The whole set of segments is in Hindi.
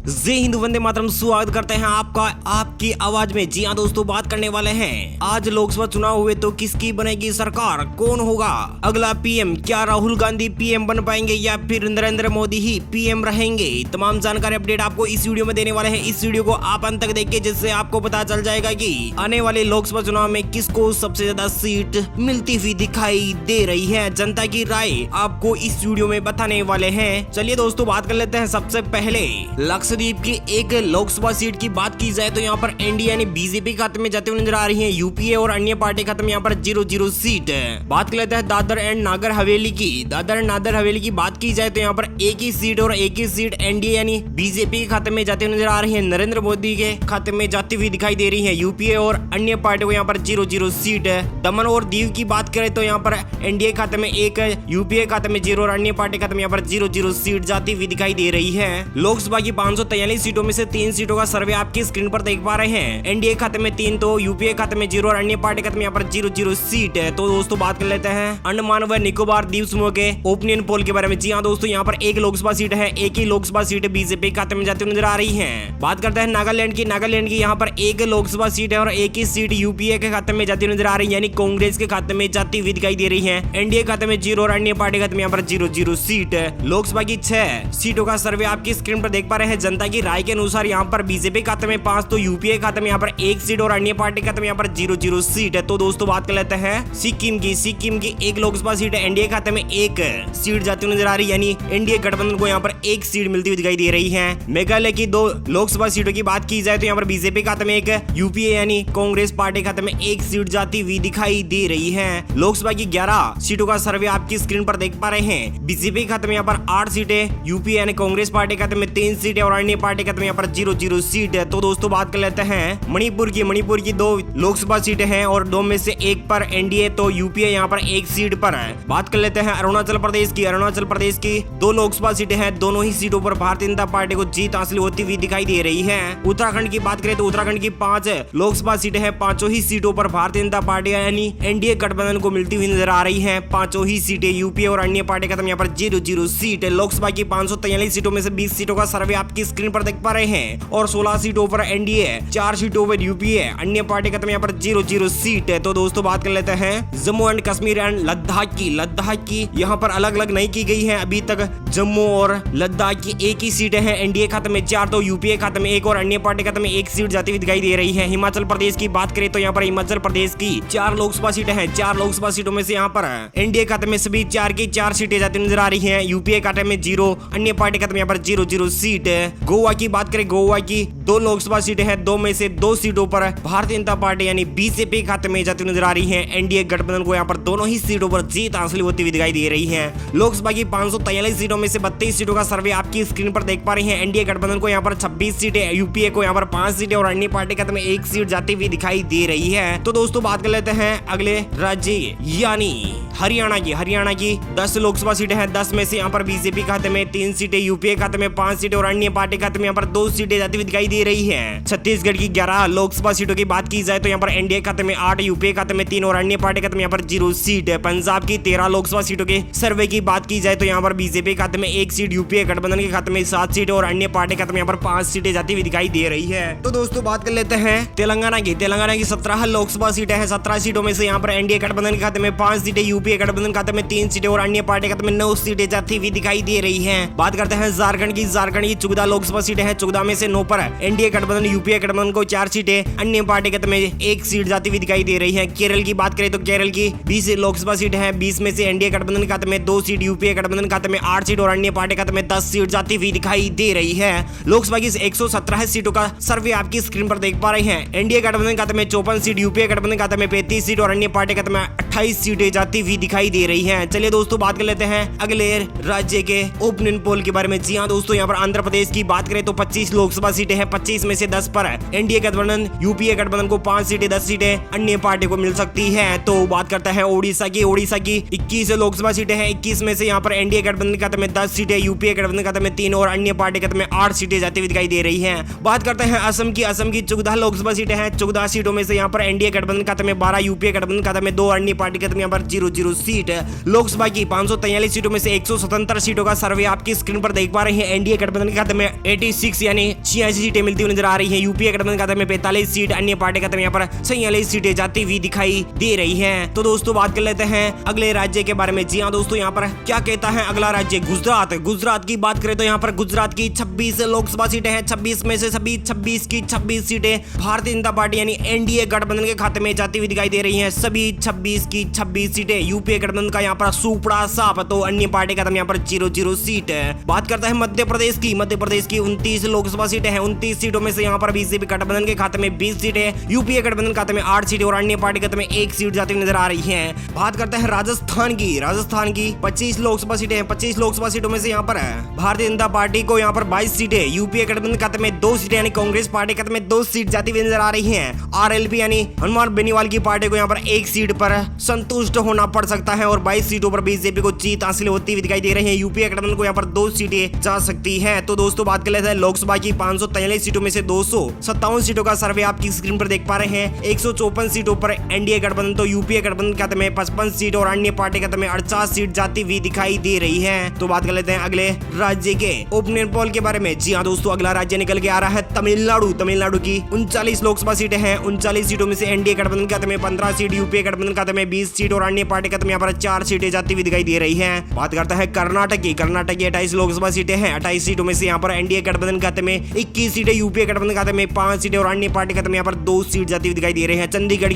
जय हिंद, वंदे मातरम। स्वागत करते हैं आपका आपकी आवाज में। जी हाँ दोस्तों, बात करने वाले हैं आज लोकसभा चुनाव हुए तो किसकी बनेगी सरकार, कौन होगा अगला पीएम। क्या राहुल गांधी पीएम बन पाएंगे या फिर नरेंद्र मोदी ही पीएम रहेंगे। तमाम जानकारी अपडेट आपको इस वीडियो में देने वाले हैं। इस वीडियो को आप अंत तक देखिए, जिससे आपको पता चल जाएगा कि आने वाले लोकसभा चुनाव में किसको सबसे ज्यादा सीट मिलती हुई दिखाई दे रही है। जनता की राय आपको इस वीडियो में बताने वाले हैं। चलिए दोस्तों, बात कर लेते हैं। सबसे पहले लक्षद्वीप की एक लोकसभा सीट की बात की जाए तो यहाँ पर एनडीए यानी बीजेपी खाते में जाते हुए नजर आ रही है। यूपीए और अन्य पार्टी खाते में यहाँ पर 0-0 सीट। बात कर लेते हैं दादर एंड नागर हवेली की। दादर एंड नागर हवेली की बात की जाए तो यहाँ पर एक ही सीट और एक ही सीट एनडीए यानी बीजेपी के खाते में जाते हुए नजर आ रही है। नरेंद्र मोदी के खाते में जाती हुई दिखाई दे रही है। यूपीए और अन्य पार्टी को यहाँ पर 0-0 सीट। दमन और दीव की बात करें तो यहाँ पर एनडीए खाते में 1, यूपीए खाते में 0 और अन्य पार्टी खाते में यहाँ पर 0-0 सीट जाती हुई दिखाई दे रही है। लोकसभा की 543 सीटों में से 3 सीटों का सर्वे आपकी स्क्रीन पर देख पा रहे हैं। एनडीए खाते में 3 तो यूपीए खाते में 0 और अन्य पार्टी खाते में यहाँ पर 0-0 सीट है। तो दोस्तों बात कर लेते हैं अंडमान व निकोबार द्वीप समूह के ओपिनियन पोल के बारे में। जी हाँ दोस्तों, यहाँ पर एक लोकसभा सीट है, एक ही लोकसभा सीट बीजेपी खाते में जाती हुई नजर आ रही है। बात करते हैं नागालैंड की। नागालैंड की यहाँ पर एक लोकसभा सीट है और एक ही सीट यूपीए के खाते में जाती हुई नजर आ रही है, यानी कांग्रेस के खाते में जाती हुई दिखाई दे रही है। एनडीए खाते में 0 और अन्य पार्टी खाते में यहाँ पर 0-0 सीट। लोकसभा की 6 सीटों का सर्वे आपकी स्क्रीन पर देख पा रहे हैं। जनता की राय के अनुसार यहाँ पर बीजेपी खाते में 5 तो यूपीए खाते में यहाँ पर 1 सीट और अन्य पार्टी खाते में यहाँ पर 0-0 सीट है। तो दोस्तों बात कर लेते हैं सिक्किम की। सिक्किम की एक लोकसभा सीट है, एनडीए खाते में 1 सीट जाती हुई नजर आ रही है, यानी एनडीए गठबंधन को यहाँ पर 1 सीट मिलती हुई दिखाई दे रही है। मेघालय की 2 लोकसभा सीटों की बात की जाए तो यहाँ पर बीजेपी खाते में 1, यूपीए यानी कांग्रेस पार्टी खाते में 1 सीट जाती हुई दिखाई दे रही है। लोकसभा की 11 सीटों का सर्वे आपकी स्क्रीन पर देख पा रहे हैं। बीजेपी खाते में यहाँ पर 8 सीटें, यूपीए यानी कांग्रेस पार्टी खाते में 3 सीटें और अन्य पार्टी खाते में यहाँ पर 0-0 सीट है। तो दोस्तों बात कर लेते हैं मणिपुर की। मणिपुर की 2 लोकसभा सीटें हैं और 2 में से 1 पर एनडीए तो यूपीए यहाँ पर 1 सीट पर है। बात कर लेते हैं अरुणाचल प्रदेश की। अरुणाचल प्रदेश की 2 लोकसभा सीटें हैं, दोनों ही सीटों पर भारतीय जनता पार्टी को जीत हासिल होती हुई दिखाई दे रही है। उत्तराखंड की बात करें तो उत्तराखंड की 5 लोकसभा सीटें हैं, 5 ही सीटों पर भारतीय जनता पार्टी यानी एनडीए गठबंधन को मिलती हुई नजर आ रही है। 5 ही सीटें यूपीए और अन्य पार्टी खाते में यहाँ पर 0-0 सीट है। लोकसभा की 543 सीटों में से 20 सीटों का सर्वे आपकी स्क्रीन पर देख पा रहे हैं और 16 सीटों पर एनडीए, 4 सीटों पर यूपीए, अन्य पार्टी खाते में यहाँ पर 0-0 सीट है। तो दोस्तों बात कर लेते हैं जम्मू एंड कश्मीर एंड लद्दाख की। लद्दाख की यहाँ पर अलग अलग नहीं की गई है अभी तक। जम्मू और लद्दाख की एक ही सीटें हैं, एनडीए खाते में 4 तो यूपीए खाते में 1 और अन्य पार्टी खाते में 1 सीट जाती हुई दिखाई दे रही है। हिमाचल प्रदेश की बात करें तो यहाँ पर हिमाचल प्रदेश की 4 लोकसभा सीटें हैं। 4 लोकसभा सीटों में से यहाँ पर एनडीए खाते में सभी 4 की 4 सीटें जाती नजर आ रही है। यूपीए खाते में 0, अन्य पार्टी खाते में यहाँ पर 0-0 सीट है। गोवा की बात करें, गोवा की 2 लोकसभा सीटें हैं, 2 में से 2 सीटों पर भारतीय जनता पार्टी यानी बीजेपी खाते में जाती नजर आ रही है। एनडीए गठबंधन को यहाँ पर दोनों ही सीटों पर जीत हासिल होती हुई दिखाई दे रही है। लोकसभा की 543 सीटों में से 32 सीटों का सर्वे आपकी स्क्रीन पर देख पा रही है। एनडीए गठबंधन को यहाँ पर 26 सीटें, यूपीए को यहाँ पर 5 सीटें और अन्य पार्टी खाते में 1 सीट जाती हुई दिखाई दे रही है। तो दोस्तों बात कर लेते हैं अगले राज्य यानी हरियाणा की। हरियाणा की 10 लोकसभा सीटें हैं, 10 में से यहाँ पर बीजेपी खाते में 3 सीटें, यूपीए खाते में 5 सीटें और अन्य पार्टी खाते में यहाँ पर 2 सीटें जाती हुई दिखाई दे रही है। छत्तीसगढ़ की 11 लोकसभा सीटों की बात की जाए तो यहाँ पर एनडीए खाते में 8, यूपीए खाते में 3 और अन्य पार्टी खाते में यहाँ पर 0 सीट है। पंजाब की 13 लोकसभा सीटों के सर्वे की बात की जाए तो यहाँ पर बीजेपी खाते में 1 सीट, यूपीए गठबंधन के खाते में 7 सीटें और अन्य पार्टी खाते में यहाँ पर 5 सीटें जाती हुई दिखाई दे रही है। तो दोस्तों बात कर लेते हैं तेलंगाना की। तेलंगाना की 17 लोकसभा सीटें हैं, 17 सीटों में से यहाँ पर एनडीए गठबंधन के खाते में 5 सीटें, यूपीए गठबंधन खाते में 3 सीटें और अन्य पार्टी खाते में 9 सीटें जाती हुई दिखाई दे रही है। बात करते हैं झारखंड की। झारखंड की 14 लोकसभा सीटें हैं, 14 में से 9 पर एनडीए गठबंधन, यूपीए गठबंधन को 4 सीटें, अन्य पार्टी खाते में 1 सीट जाती हुई दिखाई दे रही है। केरल की बात करें तो केरल की 20 लोकसभा सीटें हैं, 20 में से एनडीए गठबंधन खाते में 2 सीट, यूपीए गठबंधन खाते में 8 सीट और अन्य पार्टी खाते में 10 सीट जाती हुई दिखाई दे रही है। लोकसभा की 117 सीटों का सर्वे आपकी स्क्रीन पर देख पा रहे हैं। एनडीए गठबंधन खाते में 54 सीट, यूपीए गठबंधन खाते में 35 सीट और अन्य पार्टी खाते में 28 सीटें जाती हुई दिखाई दे रही है। चलिए दोस्तों बात कर लेते हैं अगले राज्य के ओपिनियन पोल के बारे में। जी हाँ दोस्तों, यहाँ पर आंध्र प्रदेश की बात करें तो 25 लोकसभा सीटें हैं, 25 में से 10 पर एनडीए गठबंधन, यूपीए गठबंधन को 5 सीटें, 10 सीटें अन्य पार्टी को मिल सकती है। तो बात करते हैं ओडिशा की। ओडिशा की 21 लोकसभा सीटें हैं, 21 में से यहाँ पर एनडीए गठबंधन खाते में 10 सीटें, यूपीए गठबंधन खाते में 3 और अन्य पार्टी खाते में 8 सीटें जाती हुई दिखाई दे रही है। बात करते हैं असम की। असम की 14 लोकसभा सीटें हैं, 14 सीटों में से यहाँ पर एनडीए गठबंधन खाते में 12, यूपीए गठबंधन खाते में 2, अन्य पार्टी का यहाँ पर 0-0 सीट। लोकसभा की 543 सीटों में से 177 सीटों का सर्वे आपकी स्क्रीन पर देख पा रहे हैं। एनडीए गठबंधन के खाते में 86 यानी 86 सीटें मिलती हुई नजर आ रही है। यूपीए गठबंधन खाते में 45 सीट, अन्य पार्टी खाते में यहाँ पर 46 सीटें जाती हुई दिखाई दे रही है। तो दोस्तों बात कर लेते हैं अगले राज्य के बारे में। जी हाँ दोस्तों, यहाँ पर क्या कहता है अगला राज्य गुजरात। गुजरात की बात करें तो यहाँ पर गुजरात की 26 लोकसभा सीटें हैं। 26 में से सभी 26 की 26 सीटें भारतीय जनता पार्टी यानी एनडीए गठबंधन के खाते में जाती हुई दिखाई दे रही हैं। सभी 26 की 26 सीटें यूपीए गठबंधन का यहाँ पर सुपड़ा साफ, तो अन्य पार्टी का यहाँ पर 0-0 सीट है। बात करता है मध्य प्रदेश की। मध्य प्रदेश की 29 लोकसभा सीटें हैं। 29 सीटों में से यहाँ पर बीजेपी गठबंधन के खाते में 20 सीटें, यूपीए गठबंधन खाते में 8 सीटें और अन्य पार्टी खाते में 1 सीट जाती हुई नजर आ रही है। बात करते हैं राजस्थान की। राजस्थान की 25 लोकसभा सीटें हैं। 25 लोकसभा सीटों में से यहाँ पर भारतीय जनता पार्टी को यहाँ पर 22 सीटें, यूपीए गठबंधन खाते में 2 सीटें यानी कांग्रेस पार्टी खाते में 2 सीट जाती हुई नजर आ रही हैं। आरएलपी यानी हनुमान बेनीवाल की पार्टी को यहाँ पर 1 सीट पर संतुष्ट होना पड़ सकता है और 22 सीटों पर बीजेपी को जीत हासिल होती हुई दिखाई दे रही है। यूपीए गठबंधन को यहाँ पर 2 सीटें जा सकती है। तो दोस्तों बात कर लेते हैं लोकसभा की 543 सीटों में से 257 सीटों का सर्वे आपकी स्क्रीन पर देख पा रहे हैं। 154 सीटों पर एनडीए गठबंधन, तो यूपीए गठबंधन खाते में 55 सीट और अन्य पार्टी खाते में 48 सीट जाती हुई दिखाई दे रही है। तो बात कर लेते हैं अगले राज्य के ओपिनियन पोल के बारे में। जी हाँ दोस्तों, अगला राज्य निकल के आ रहा है तमिलनाडु। तमिलनाडु की 39 लोकसभा सीटें हैं। 39 सीटों में से एनडीए गठबंधन खाते में 15 सीट, यूपीए गठबंधन खाते में 20 सीट और अन्य पार्टी खाते में यहाँ पर 4 सीटें जाती हुई दिखाई दे रही है। बात करता है कर्नाटक की। कर्नाटक की 28 लोकसभा सीटें हैं। 28 सीटों में से यहाँ पर एनडीए गठबंधन खाते में 21 सीटें, यूपीए गठबंधन खाते में 5 सीटें और अन्य पार्टी खाते में यहाँ पर 2 सीट जाती हुई दिखाई दे रही है। चंडीगढ़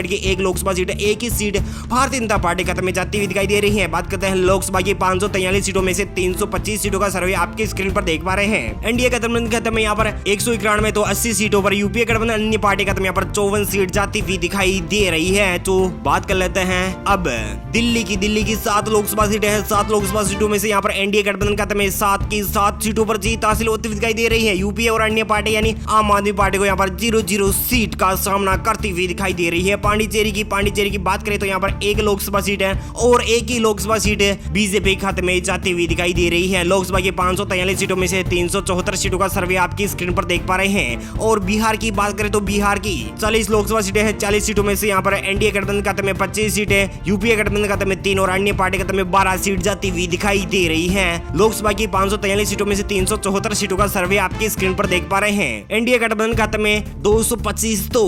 की 1 लोकसभा सीट, 1 ही सीट भारतीय जनता पार्टी खाते में जाती हुई दिखाई दे रही है। बात करते हैं लोकसभा की 543 सीटों में से 325 सीटों का सर्वे आपकी स्क्रीन पर देख पा रहे हैं। एनडीए गठबंधन खाते में यहाँ पर 191 तो 80 सीटों पर, यूपीए गठबंधन अन्य पार्टी खाते में यहाँ पर 54 सीट जाती हुई दिखाई दे रही है। तो बात कर लेते हैं अब दिल्ली की 7 लोकसभा सीटें हैं। 7 लोकसभा सीटों में से यहाँ पर एनडीए गठबंधन खाते में 7 की 7 सीटों पर जीत हासिल होती हुई दिखाई दे रही है। यूपीए और अन्य पार्टी यानी आम आदमी पार्टी को यहाँ पर 0-0 सीट का सामना करती हुई दिखाई दे रही है। पांडिचेरी की बात करें तो यहाँ पर 1 लोकसभा सीट है और 1 ही लोकसभा सीट बीजेपी खाते में जाती हुई दिखाई दे रही है। लोकसभा की 543 सीटों में से 374 सीटों का सर्वे आपकी स्क्रीन पर देख पा रहे हैं। और बिहार की बात करें तो बिहार की 40 लोकसभा सीटें हैं। 40 सीटों में से यहाँ पर एनडीए गठबंधन खाते में 25 सीटें, यूपीए गठबंधन खाते में 3 और अन्य पार्टी खाते में 12 सीट जाती हुई दिखाई दे रही है। लोकसभा की 543 सीटों में से 374 सीटों का सर्वे आपकी स्क्रीन पर देख पा रहे हैं। एनडीए गठबंधन खाते में 225 तो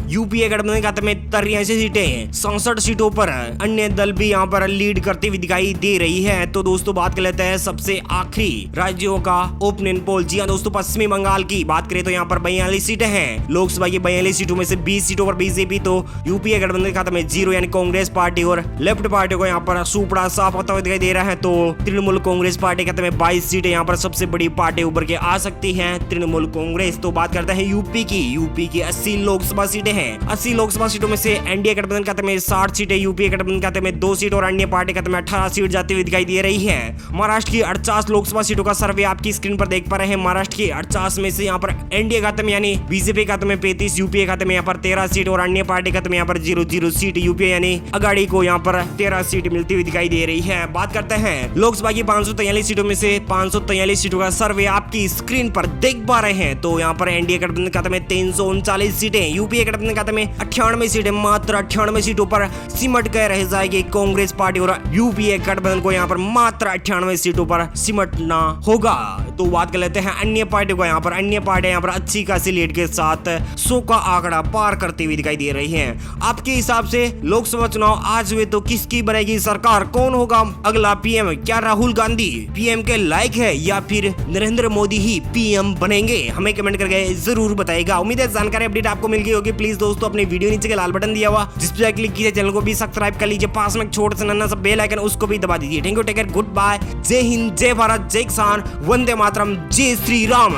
यूपीए गठबंधन खाते में 83 सीटें, 67 सीटों पर अन्य दल भी यहाँ पर लीड करती हुई दिखाई दे रही है। तो दोस्तों बात कर लेते हैं सबसे आखिरी राज्यों का ओपिनियन पोल। जी हाँ दोस्तों, पश्चिमी बंगाल की बात करें तो यहाँ पर 42 सीटें हैं। लोकसभा की 42 सीटों में से 20 सीटों पर बीजेपी, तो यूपीए गठबंधन खाते में 0 यानी कांग्रेस पार्टी और लेफ्ट पार्टी को यहाँ पर सुपड़ा साफ होता हुआ दिखाई दे रहा है। तो तृणमूल कांग्रेस पार्टी खाते में 22 सीटें, यहाँ पर सबसे बड़ी पार्टी उभर के आ सकती है तृणमूल कांग्रेस। तो बात करते हैं यूपी की 80 लोकसभा सीटें हैं। 80 लोकसभा सीटों में से एनडीए गठबंधन खाते में 60 सीटें, यूपीए गठबंधन खाते में 2 सीट और अन्य पार्टी खाते में 18 सीट जाती हुई दिखाई दे रही है। महाराष्ट्र की 48 लोकसभा सीटों का सर्वे आपकी स्क्रीन पर देख पा रहे हैं। महाराष्ट्र की 48 में से यहाँ पर एनडीए खाते में यानी बीजेपी खाते में 35, यूपीए खाते में यहाँ पर 13 सीट और अन्य पार्टी खाते में यहाँ पर 0-0 सीट, यूपीए यानी अगाड़ी को यहाँ पर 13 सीट मिलती हुई दिखाई दे रही है। बात करते हैं लोकसभा की 543 सीटों में से 543 सीटों का सर्वे आपकी स्क्रीन पर देख पा रहे हैं। तो यहाँ पर एनडीए गठबंधन खाते में 339 सीटें, यूपीए गठबंधन खाते में 98 सीटें, मात्र 98 सीटों पर सिमट कर रह जाएगी कांग्रेस पार्टी और यूपीए गठबंधन को यहाँ पर मात्र 98 सीटों पर सिमटना होगा। तो बात कर लेते हैं अन्य पार्टी को। यहाँ पर अन्य पार्टी यहाँ पर अच्छी खासी लीड के साथ 100 का आंकड़ा पार करती हुई दिखाई दे रही है। आपके हिसाब से लोकसभा चुनाव आज हुए तो किसकी बनेगी सरकार, कौन होगा अगला पीएम? क्या राहुल गांधी पीएम के लायक है या फिर नरेंद्र मोदी ही पीएम बनेंगे? हमें कमेंट करके जरूर बताइएगा। उम्मीद है जानकारी अपडेट आपको मिल गई होगी। प्लीज दोस्तों अपने वीडियो नीचे के लाल बटन दिया हुआ जिस पर क्लिक कीजिए, चैनल को भी सब्सक्राइब कर लीजिए, पास में एक छोटा सा नन्हा सा बेल आइकन उसको भी दबा दीजिए। Thank you, take care, goodbye, जय हिंद, जय भारत, जय किसान, वंदे मातरम, जय श्री राम।